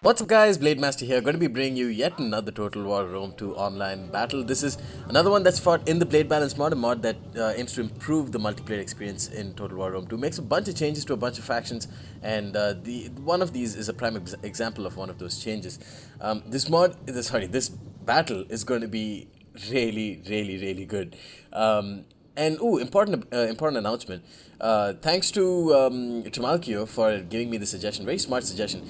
What's up, guys? Blade Master here. Going to be bringing you yet another Total War Rome 2 online battle. This is another one that's fought in the Blade Balance mod, a mod that aims to improve the multiplayer experience in Total War Rome 2. Makes a bunch of changes to a bunch of factions, and the one of these is a prime example of one of those changes. This battle is going to be really good. And important announcement. Thanks to Malkio for giving me the suggestion. Very smart suggestion.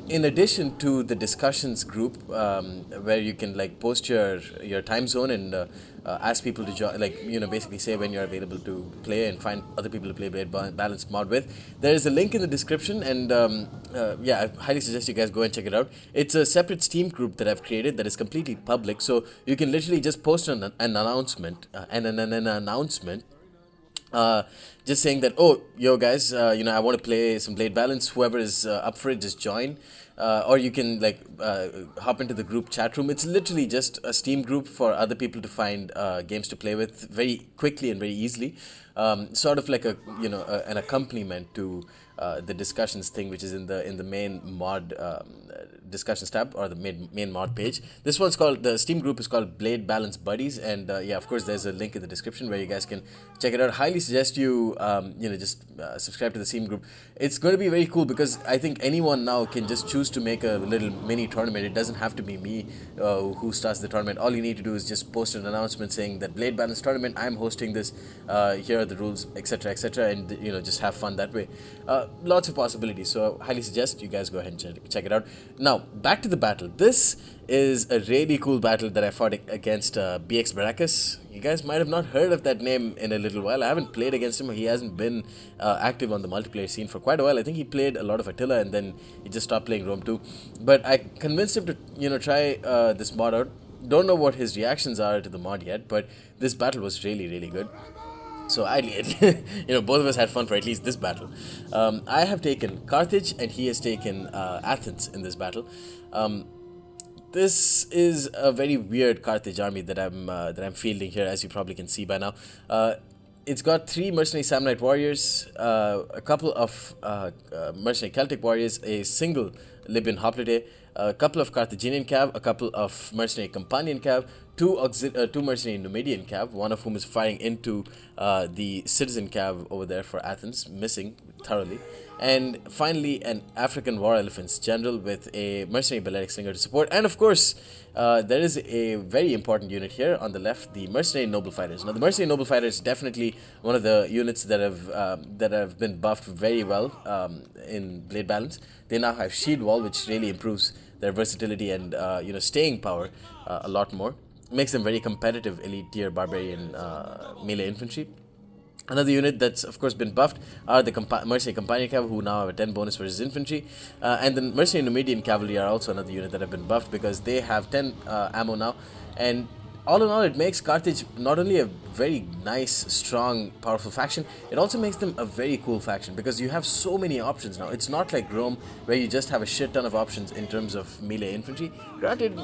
In addition to the discussions group, where you can like post your time zone and ask people to join, like basically say when you're available to play and find other people to play Blade Balance mod with. There is a link in the description, and yeah, I highly suggest you guys go and check it out. It's a separate Steam group that I've created that is completely public, so you can literally just post an announcement an announcement, just saying that, oh, yo guys, I want to play some Blade Balance. Whoever is up for it, just join. Or you can hop into the group chat room. It's literally just a Steam group for other people to find games to play with very quickly and very easily. Sort of like an accompaniment to the discussions thing, which is in the main mod discussions tab, or the main mod page. This one's called, the Steam group is called Blade Balance Buddies, and yeah, of course there's a link in the description where you guys can check it out. Highly suggest you just subscribe to the Steam group. It's going to be very cool because I think anyone now can just choose to make a little mini tournament. It doesn't have to be me who starts the tournament. All you need to do is just post an announcement saying that Blade Balance tournament, I'm hosting this, here are the rules, etc., and just have fun that way. Lots of possibilities, so highly suggest you guys go ahead and check it out. Now back to the battle. This is a really cool battle that I fought against BX Baracus. You guys might have not heard of that name in a little while. I haven't played against him. He hasn't been active on the multiplayer scene for quite a while. I think he played a lot of Attila and then he just stopped playing Rome 2. But I convinced him to try this mod out. Don't know what his reactions are to the mod yet, but this battle was really good. So both of us had fun for at least this battle. I have taken Carthage and he has taken Athens in this battle. This is a very weird Carthage army that I'm fielding here, as you probably can see by now. It's got 3 mercenary Samnite warriors, a couple of mercenary Celtic warriors, a single Libyan hoplite, a couple of Carthaginian cav, a couple of mercenary Campanian cav, two mercenary Numidian cav, one of whom is firing into the citizen cav over there for Athens, missing thoroughly, and finally an African war elephants general with a mercenary Balearic slinger to support, and of course there is a very important unit here on the left, the mercenary noble fighters. Now the mercenary noble fighters definitely one of the units that have been buffed very well in Blade Balance. They now have shield wall, which really improves their versatility and staying power a lot more. Makes them very competitive elite tier barbarian melee infantry. Another unit that's of course been buffed are the mercenary Campanian cav, who now have a 10 bonus versus infantry, and the mercenary Numidian cavalry are also another unit that have been buffed because they have 10 ammo now. And all in all, it makes Carthage not only a very nice, strong, powerful faction, it also makes them a very cool faction because you have so many options now. It's not like Rome where you just have a shit ton of options in terms of melee infantry. Granted,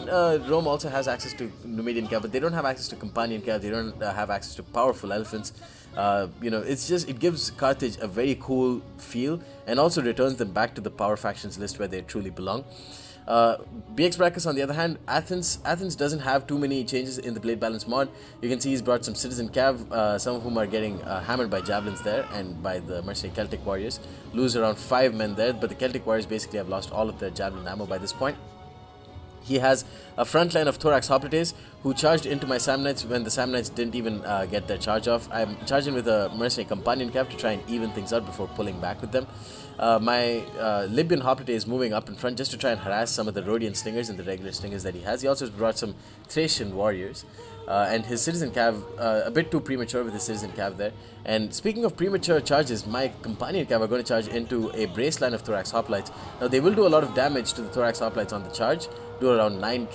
Rome also has access to Numidian cav, but they don't have access to Campanian cav, they don't have access to powerful elephants. It gives Carthage a very cool feel and also returns them back to the power factions list where they truly belong. BX Brackus, on the other hand, Athens doesn't have too many changes in the Blade Balance mod. You can see he's brought some citizen cav, some of whom are getting hammered by javelins there and by the mercenary Celtic warriors. Lose around 5 men there, but the Celtic warriors basically have lost all of their javelin ammo by this point. He has a front line of Thorax Hoplites who charged into my Samnites when the Samnites didn't even get their charge off. I'm charging with a mercenary Campanian cav to try and even things out before pulling back with them. My Libyan Hoplite is moving up in front just to try and harass some of the Rhodian slingers and the regular slingers that he has. He also brought some Thracian warriors. And his citizen cav, a bit too premature with his citizen cav there. And speaking of premature charges, my Campanian cav are going to charge into a brace line of Thorax Hoplites. Now they will do a lot of damage to the Thorax Hoplites on the charge, get around 9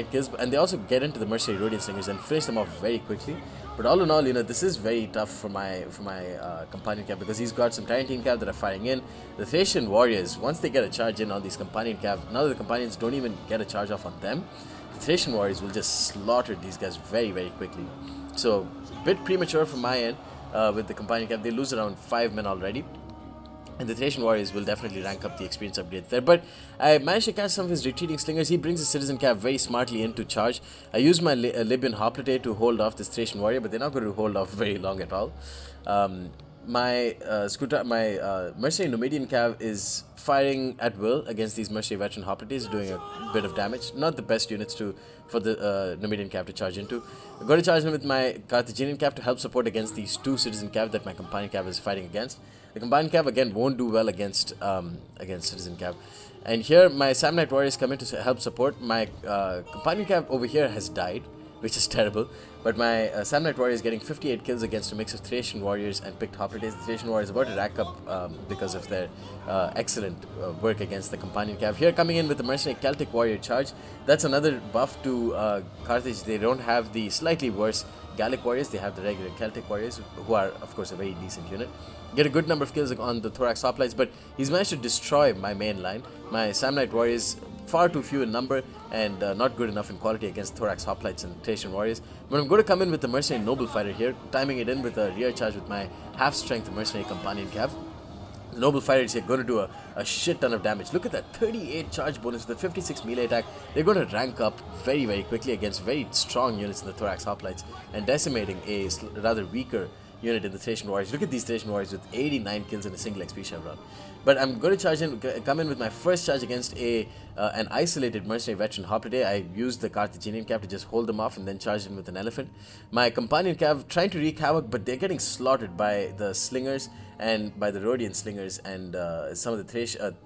kills, and they also get into the mercenary Rhodian slingers and finish them off very quickly. But all in all, this is very tough for my Campanian cav because he's got some Tarentine cav that are firing in. The Thracian warriors, once they get a charge in on these Campanian cav, now the Campanians don't even get a charge off on them. The Thracian warriors will just slaughter these guys very quickly. So, a bit premature from my end with the Campanian cav. They lose around 5 men already. and the Thracian warriors will definitely rank up the experience upgrade there. But I managed to catch some of his retreating slingers. He brings his citizen cav very smartly into charge. I use my Libyan hoplite to hold off this Thracian warrior, but they're not going to hold off very long at all. My mercenary Numidian cav is firing at will against these mercenary veteran hoplites, doing a bit of damage. Not the best units for the Numidian cav to charge into. I'm going to charge in with my Carthaginian cav to help support against these two citizen cav that my companion cav is fighting against. The combined cav again won't do well against citizen cav. And here my Samnite warriors come in to help support. My companion cav over here has died, which is terrible. But my Samnite warrior is getting 58 kills against a mix of Thracian warriors and picked hoplites. The Thracian warriors are about to rack up because of their excellent work against the companion cav. Here coming in with the mercenary Celtic warrior charge. That's another buff to Carthage. They don't have the slightly worse Gallic warriors. They have the regular Celtic warriors, who are of course a very decent unit. Get a good number of kills on the Thorax hoplites, but he's managed to destroy my main line. My Samnite warriors far too few in number and not good enough in quality against Thorax hoplites and Thracian warriors. But I'm going to come in with the mercenary noble fighter here, timing it in with a rear charge with my half strength mercenary companion cav. The noble fighter is here going to do a shit ton of damage. Look at that 38 charge bonus with the 56 melee attack. They're going to rank up very, very quickly against very strong units in the Thorax hoplites and decimating a rather weaker unit in the Thracian warriors. Look at these Thracian warriors with 89 kills in a single XP chevron. But I'm going to come in with my first charge against an isolated mercenary veteran hoplite. I used the Carthaginian cav to just hold them off and then charged in with an elephant. My companion cav trying to wreak havoc, but they're getting slaughtered by the slingers and by the Rhodian slingers and some of the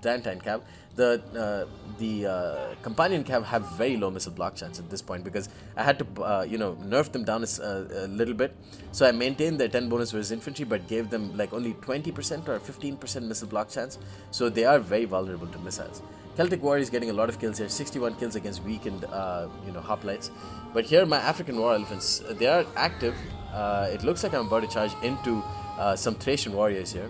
Trantine cav. The companion cav have very low missile block chance at this point because I had to nerf them down a little bit. So I maintained their 10 bonus versus infantry, but gave them like only 20% or 15% missile block chance. So they are very vulnerable to missiles. Celtic warriors getting a lot of kills here, 61 kills against weakened hoplites. But here my African war elephants, they are active. It looks like I'm about to charge into some Thracian warriors here.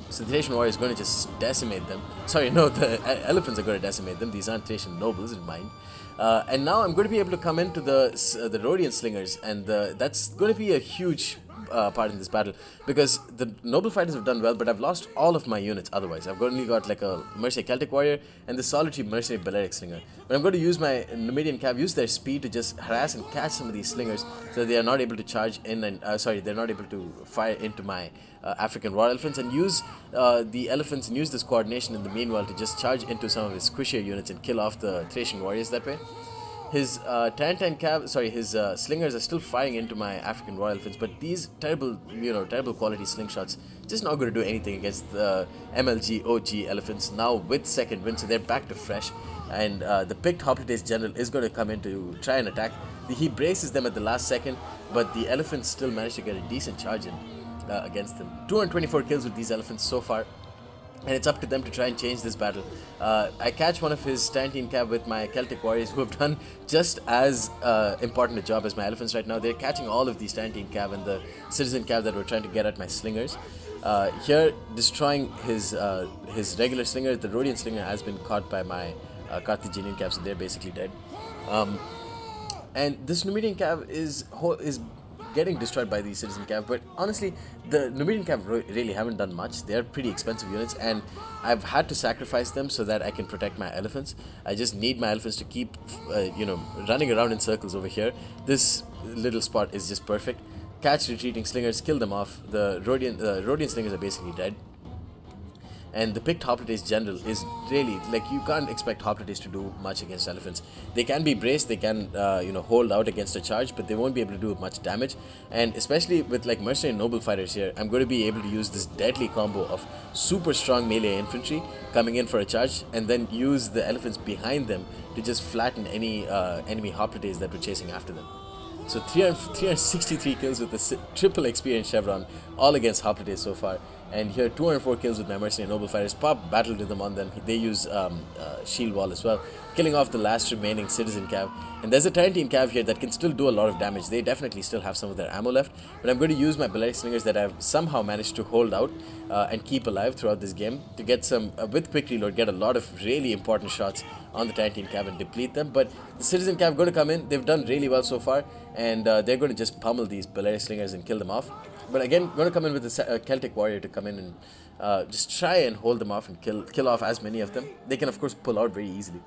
So the Thracian warrior is going to just decimate them. Sorry, no, the elephants are going to decimate them. These aren't Thracian nobles in mind. And now I'm going to be able to come into the Rhodian slingers, and that's going to be a huge part in this battle because the noble fighters have done well, but I've lost all of my units otherwise. I've only got like a mercenary Celtic warrior and the solitary mercenary Balearic slinger. But I'm going to use my Numidian cav, use their speed to just harass and catch some of these slingers so that they are not able to charge in and they're not able to fire into my African war elephants, and use the elephants and use this coordination in the meanwhile to just charge into some of his squishier units and kill off the Thracian warriors that way. His his slingers are still firing into my African royal elephants, but these terrible quality slingshots just not going to do anything against the MLG OG elephants now with second wind, so they're back to fresh. And the picked hoplites general is going to come in to try and attack. He braces them at the last second, but the elephants still manage to get a decent charge in against them. 224 kills with these elephants so far. And it's up to them to try and change this battle. I catch one of his Stantine cav with my Celtic warriors, who have done just as important a job as my elephants right now. They're catching all of the Stantine cav and the citizen cav that were trying to get at my slingers. Here, destroying his regular slinger. The Rhodian slinger has been caught by my Carthaginian cav, so they're basically dead. And this Numidian cav is getting destroyed by the citizen cav, but honestly the Numidian cav really haven't done much. They are pretty expensive units and I've had to sacrifice them so that I can protect my elephants. I just need my elephants to keep running around in circles over here. This little spot is just perfect. Catch retreating slingers, kill them off. The Rhodian slingers are basically dead. And the picked hoplites general is really, like, you can't expect hoplites to do much against elephants. They can be braced, they can hold out against a charge, but they won't be able to do much damage. And especially with like mercenary noble fighters here, I'm going to be able to use this deadly combo of super strong melee infantry coming in for a charge, and then use the elephants behind them to just flatten any enemy hoplites that were chasing after them. So 363 kills with the triple experience chevron, all against hoplites so far. And here 204 kills with my mercenary noble fighters. Pop battle rhythm on them. They use shield wall as well, killing off the last remaining citizen cav. And there's a Tarantine cav here that can still do a lot of damage. They definitely still have some of their ammo left, but I'm going to use my Balearic slingers that I've somehow managed to hold out and keep alive throughout this game to get some, with quick reload, get a lot of really important shots on the Tarantine cav and deplete them. But the citizen cav going to come in. They've done really well so far, and they're going to just pummel these Balearic slingers and kill them off. But again, going to come in with the Celtic warrior to come in and just try and hold them off and kill off as many of them. They can of course pull out very easily.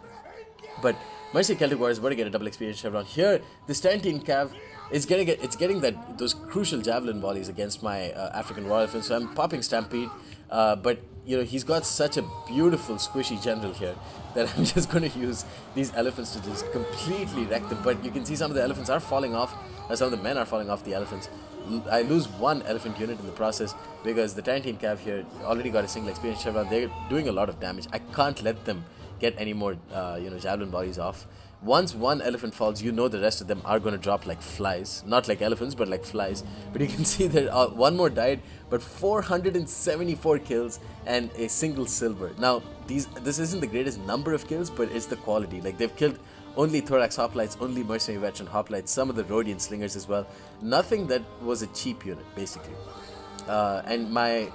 But Mercy Celtic Warriors about to get a double experience chevron. Here, this Tarantine Cav is getting that those crucial javelin volleys against my African Royal Elephant. So I'm popping Stampede, but he's got such a beautiful squishy general here that I'm just going to use these elephants to just completely wreck them. But you can see some of the elephants are falling off. Some of the men are falling off the elephants. I lose one elephant unit in the process because the Tarantine Cav here already got a single experience chevron. They're doing a lot of damage. I can't let them get any more javelin bodies off. Once one elephant falls, the rest of them are going to drop like flies. Not like elephants, but like flies. But you can see that one more died, but 474 kills and a single silver. Now, this isn't the greatest number of kills, but it's the quality. Like, they've killed only Thorax Hoplites, only Mercenary Veteran Hoplites, some of the Rhodian Slingers as well. Nothing that was a cheap unit, basically. And my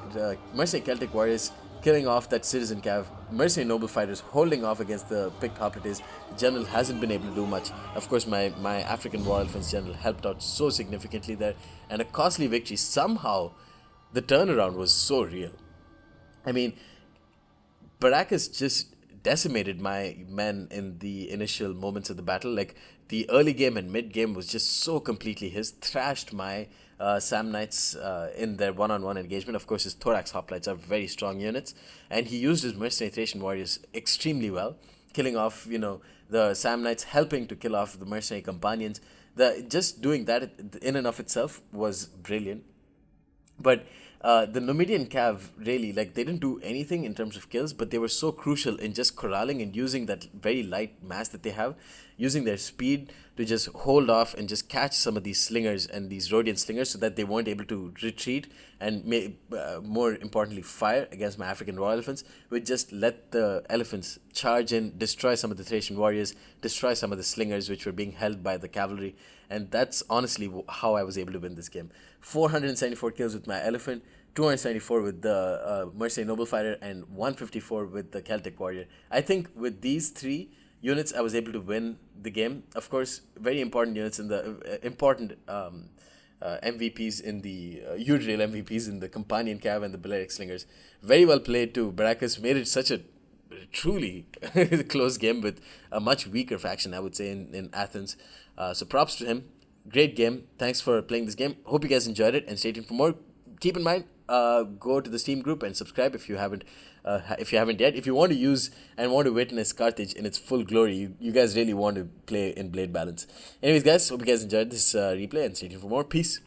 Mercenary Celtic Warriors killing off that Citizen Cav. Mercenary Noble Fighters holding off against the picked Hoplites. General hasn't been able to do much. Of course, my African Royal Elephants General helped out so significantly there. And a costly victory. Somehow, the turnaround was so real. I mean, Baracus just decimated my men in the initial moments of the battle. Like, the early game and mid game was just so completely his. Thrashed my Sam Knights in their one-on-one engagement. Of course, his Thorax Hoplites are very strong units, and he used his Mercenary Thracian Warriors extremely killing off, the Sam Knights, helping to kill off the Mercenary Companions. Just doing that in and of itself was brilliant. But the Numidian Cav really, like, they didn't do anything in terms of kills, but they were so crucial in just corralling and using that very light mass that they have, using their speed to just hold off and just catch some of these slingers and these Rhodian slingers so that they weren't able to retreat and, more importantly, fire against my African Royal Elephants. We just let the elephants charge in, destroy some of the Thracian warriors, destroy some of the slingers which were being held by the cavalry. And that's honestly how I was able to win this game. 474 kills with my elephant, 274 with the Mercenary Noble Fighter, and 154 with the Celtic Warrior. I think with these three units, I was able to win the game. Of course, very important units in the important MVPs in the Udriel MVPs in the Companion Cav and the Balearic Slingers. Very well played too. Baracus made it such a truly close game with a much weaker faction, I would say, in Athens. So props to him. Great game. Thanks for playing this game. Hope you guys enjoyed it, and stay tuned for more. Keep in mind, go to the Steam group and subscribe if you haven't yet. If you want to use and want to witness Carthage in its full glory, you guys really want to play in Blade Balance. Anyways, guys, hope you guys enjoyed this replay, and stay tuned for more. Peace.